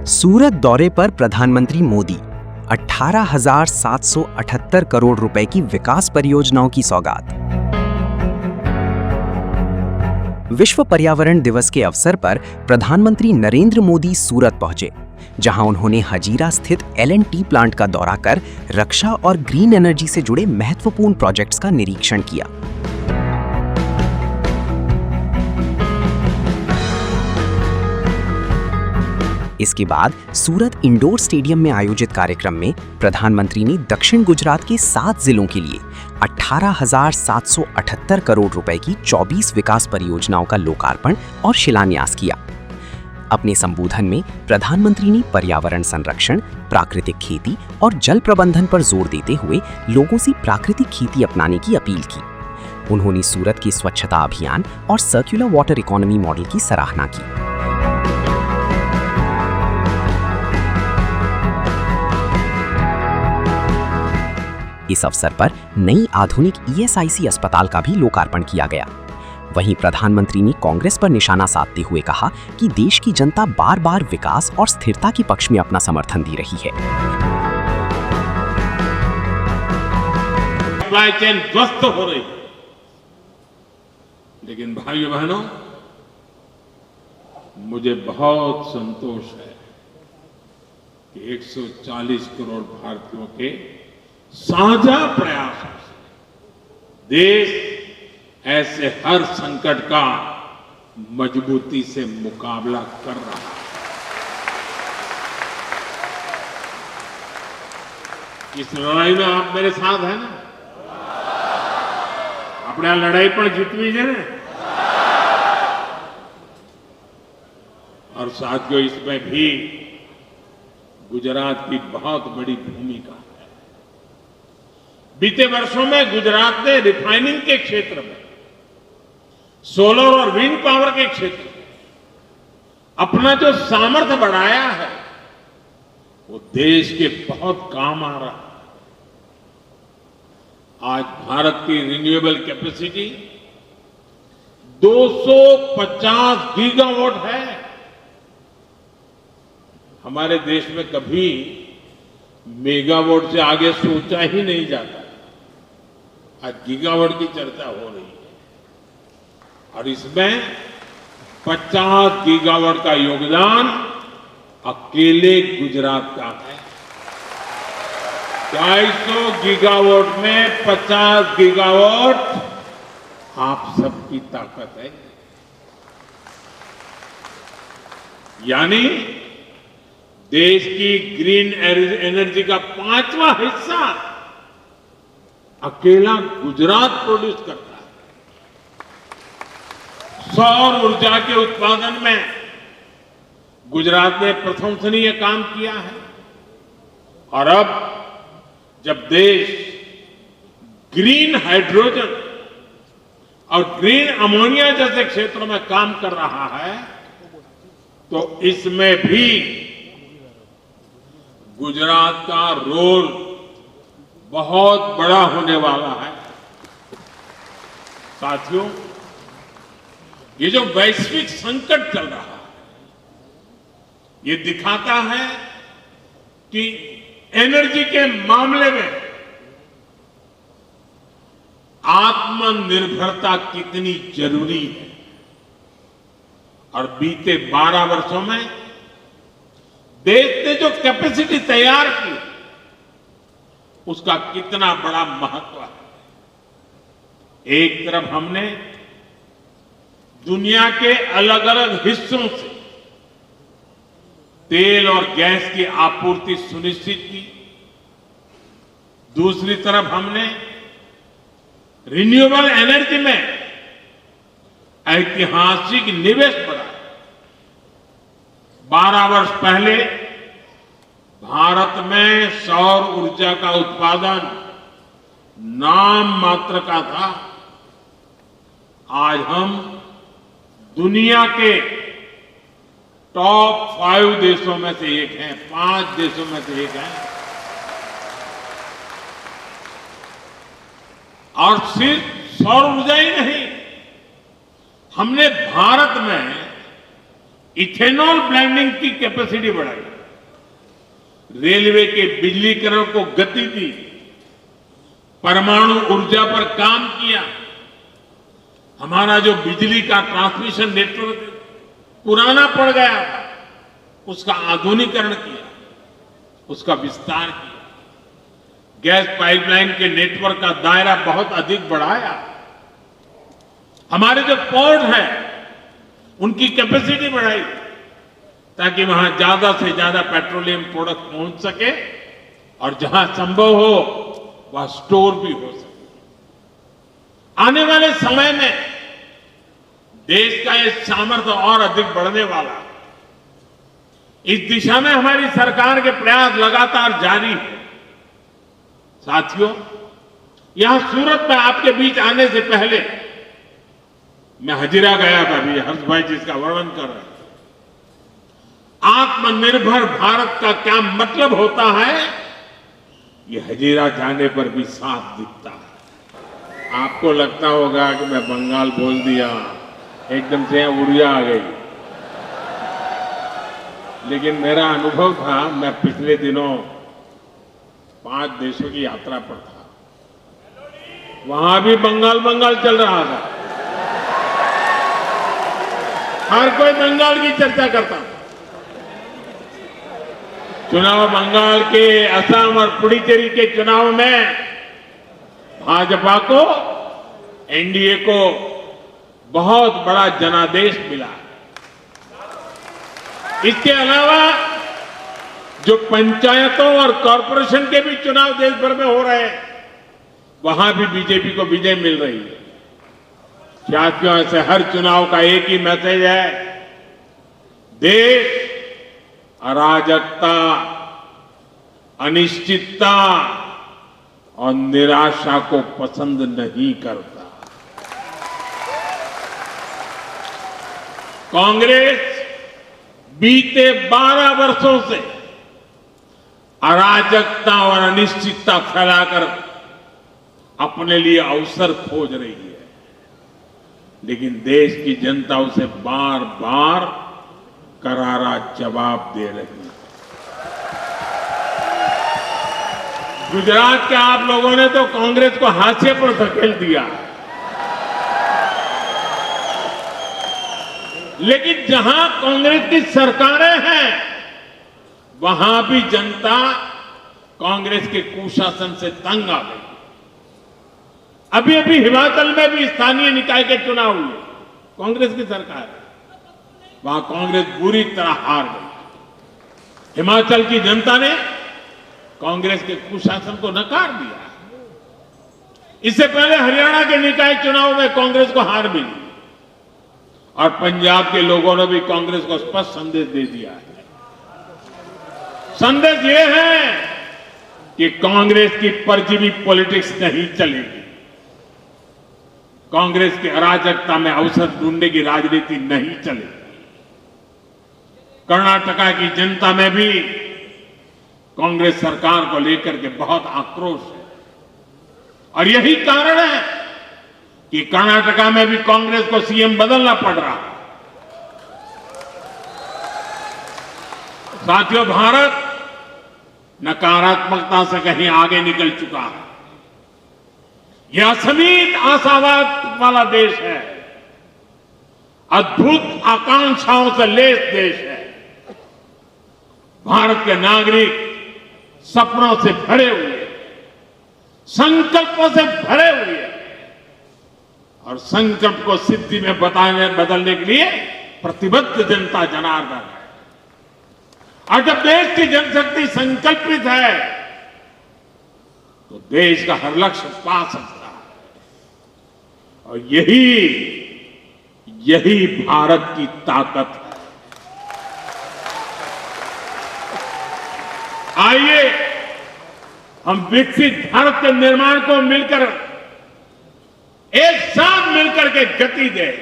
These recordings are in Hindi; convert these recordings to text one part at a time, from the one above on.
सूरत दौरे पर प्रधानमंत्री मोदी 18,778 करोड़ रुपए की विकास परियोजनाओं की सौगात। विश्व पर्यावरण दिवस के अवसर पर प्रधानमंत्री नरेंद्र मोदी सूरत पहुंचे, जहां उन्होंने हजीरा स्थित L&T प्लांट का दौरा कर रक्षा और ग्रीन एनर्जी से जुड़े महत्वपूर्ण प्रोजेक्ट्स का निरीक्षण किया। इसके बाद सूरत इंडोर स्टेडियम में आयोजित कार्यक्रम में प्रधानमंत्री ने दक्षिण गुजरात के 7 जिलों के लिए 18,778 करोड़ रुपए की 24 विकास परियोजनाओं का लोकार्पण और शिलान्यास किया। अपने संबोधन में प्रधानमंत्री ने पर्यावरण संरक्षण, प्राकृतिक खेती और जल प्रबंधन पर जोर देते हुए लोगों से प्राकृतिक खेती अपनाने की अपील की। उन्होंने सूरत के स्वच्छता अभियान और सर्कुलर वाटर इकोनॉमी मॉडल की सराहना की। इस अवसर पर नई आधुनिक ESIC अस्पताल का भी लोकार्पण किया गया। वहीं प्रधानमंत्री ने कांग्रेस पर निशाना साधते हुए कहा कि देश की जनता बार-बार विकास और स्थिरता के पक्ष में अपना समर्थन दे रही है। सप्लाई चेन ध्वस्त हो रही है, लेकिन भाइयों बहनों, मुझे बहुत संतोष है कि 140 करोड़ भारतीयों के साझा प्रयासों से देश ऐसे हर संकट का मजबूती से मुकाबला कर रहा है। इस लड़ाई में आप मेरे साथ हैं ना? अपने लड़ाई पर जीतवी है ना? और साथियों, इसमें भी गुजरात की बहुत बड़ी भूमिका है। बीते वर्षों में गुजरात ने रिफाइनिंग के क्षेत्र में, सोलर और विंड पावर के क्षेत्र में अपना जो सामर्थ्य बढ़ाया है, वो देश के बहुत काम आ रहा है। आज भारत की रिन्यूएबल कैपेसिटी 250 गीगावाट है। हमारे देश में कभी मेगावाट से आगे सोचा ही नहीं जाता। आज गीगावाट की चर्चा हो रही है और इसमें 50 गीगावाट का योगदान अकेले गुजरात का है। 250 गीगावाट में 50 गीगावाट आप सबकी ताकत है। यानी देश की ग्रीन एनर्जी का 5वां हिस्सा अकेला गुजरात प्रोड्यूस करता है। सौर ऊर्जा के उत्पादन में गुजरात ने प्रशंसनीय काम किया है और अब जब देश ग्रीन हाइड्रोजन और ग्रीन अमोनिया जैसे क्षेत्रों में काम कर रहा है, तो इसमें भी गुजरात का रोल बहुत बड़ा होने वाला है। साथियों, ये जो वैश्विक संकट चल रहा है, ये दिखाता है कि एनर्जी के मामले में आत्मनिर्भरता कितनी जरूरी है। और बीते 12 वर्षों में देश ने जो कैपेसिटी तैयार की, उसका कितना बड़ा महत्व है। एक तरफ हमने दुनिया के अलग अलग हिस्सों से तेल और गैस की आपूर्ति सुनिश्चित की, दूसरी तरफ हमने रिन्यूएबल एनर्जी में ऐतिहासिक निवेश बढ़ाया। 12 वर्ष पहले भारत में सौर ऊर्जा का उत्पादन नाम मात्र का था। आज हम दुनिया के टॉप 5 देशों में से एक हैं, 5 देशों में से एक हैं। और सिर्फ सौर ऊर्जा ही नहीं, हमने भारत में इथेनॉल ब्लेंडिंग की कैपेसिटी बढ़ाई। रेलवे के बिजलीकरण को गति दी, परमाणु ऊर्जा पर काम किया, हमारा जो बिजली का ट्रांसमिशन नेटवर्क पुराना पड़ गया था उसका आधुनिकीकरण किया, उसका विस्तार किया, गैस पाइपलाइन के नेटवर्क का दायरा बहुत अधिक बढ़ाया, हमारे जो पोर्ट हैं उनकी कैपेसिटी बढ़ाई ताकि वहां ज्यादा से ज्यादा पेट्रोलियम प्रोडक्ट पहुंच सके और जहां संभव हो वहां स्टोर भी हो सके। आने वाले समय में देश का ये सामर्थ्य और अधिक बढ़ने वाला है। इस दिशा में हमारी सरकार के प्रयास लगातार जारी है। साथियों, यहां सूरत में आपके बीच आने से पहले मैं हजीरा गया था, अभी हर्ष भाई जिसका वर्णन कर रहे थे। आत्मनिर्भर भारत का क्या मतलब होता है, ये हजीरा जाने पर भी साफ दिखता है। आपको लगता होगा कि मैं बंगाल बोल दिया, एकदम से यहां ऊर्जा आ गई, लेकिन मेरा अनुभव था, मैं पिछले दिनों 5 देशों की यात्रा पर था, वहां भी बंगाल चल रहा था। हर कोई बंगाल की चर्चा करता। चुनाव बंगाल के, असम और पुडुचेरी के चुनाव में भाजपा को, एनडीए को बहुत बड़ा जनादेश मिला। इसके अलावा जो पंचायतों और कॉरपोरेशन के भी चुनाव देश भर में हो रहे हैं, वहां भी बीजेपी को विजय मिल रही है। साथियों, ऐसे हर चुनाव का एक ही मैसेज है, देश अराजकता, अनिश्चितता और निराशा को पसंद नहीं करता। कांग्रेस बीते 12 वर्षों से अराजकता और अनिश्चितता फैलाकर अपने लिए अवसर खोज रही है, लेकिन देश की जनता उसे बार बार करारा जवाब दे रही है। गुजरात के आप लोगों ने तो कांग्रेस को हाशिए पर धकेल दिया, लेकिन जहां कांग्रेस की सरकारें हैं वहां भी जनता कांग्रेस के कुशासन से तंग आ गई। अभी हिमाचल में भी स्थानीय निकाय के चुनाव हुए, कांग्रेस की सरकार है, वहां कांग्रेस बुरी तरह हार गई। हिमाचल की जनता ने कांग्रेस के कुशासन को नकार दिया। इससे पहले हरियाणा के निकाय चुनाव में कांग्रेस को हार मिली और पंजाब के लोगों ने भी कांग्रेस को स्पष्ट संदेश दे दिया है। संदेश यह है कि कांग्रेस की परजीवी पॉलिटिक्स नहीं चलेगी, कांग्रेस की अराजकता में अवसर ढूंढने की राजनीति नहीं चलेगी। कर्नाटका की जनता में भी कांग्रेस सरकार को लेकर के बहुत आक्रोश है और यही कारण है कि कर्नाटका में भी कांग्रेस को सीएम बदलना पड़ रहा है। साथियों, भारत नकारात्मकता से कहीं आगे निकल चुका है। यह असीमित आशावाद वाला देश है, अद्भुत आकांक्षाओं से लैस देश है। भारत के नागरिक सपनों से भरे हुए, संकल्पों से भरे हुए और संकल्प को सिद्धि में बदलने के लिए प्रतिबद्ध जनता जनार्दन है। और जब देश की जनशक्ति संकल्पित है तो देश का हर लक्ष्य पा सकता है और यही भारत की ताकत है। आइए हम विकसित भारत के निर्माण को मिलकर, एक साथ मिलकर के गति दें।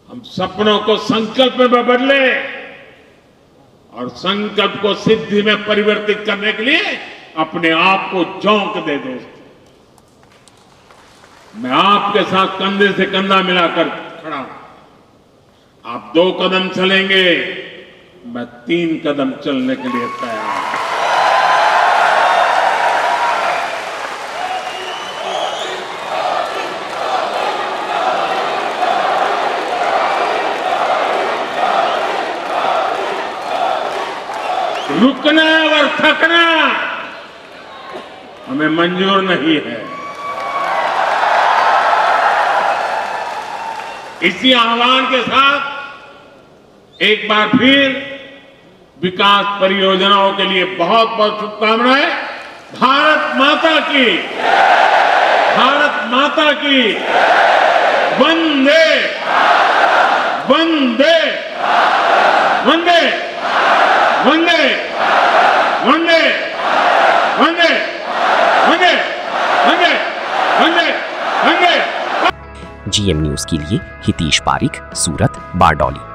हम सपनों को संकल्प में बदले और संकल्प को सिद्धि में परिवर्तित करने के लिए अपने आप को झोंक दे। दोस्तों, मैं आपके साथ कंधे से कंधा मिलाकर खड़ा हूं। आप 2 कदम चलेंगे मैं 3 कदम चलने के लिए तैयार हूं। रुकना और थकना हमें मंजूर नहीं है। इसी आह्वान के साथ एक बार फिर विकास परियोजनाओं के लिए बहुत बहुत शुभकामनाएं। भारत माता की, भारत माता की, वंदे वंदे वंदे वंदे वंदे वंदे वंदे वंदे वंदे वंदे। जीएम न्यूज के लिए हितेश पारिक, सूरत, बारडोली।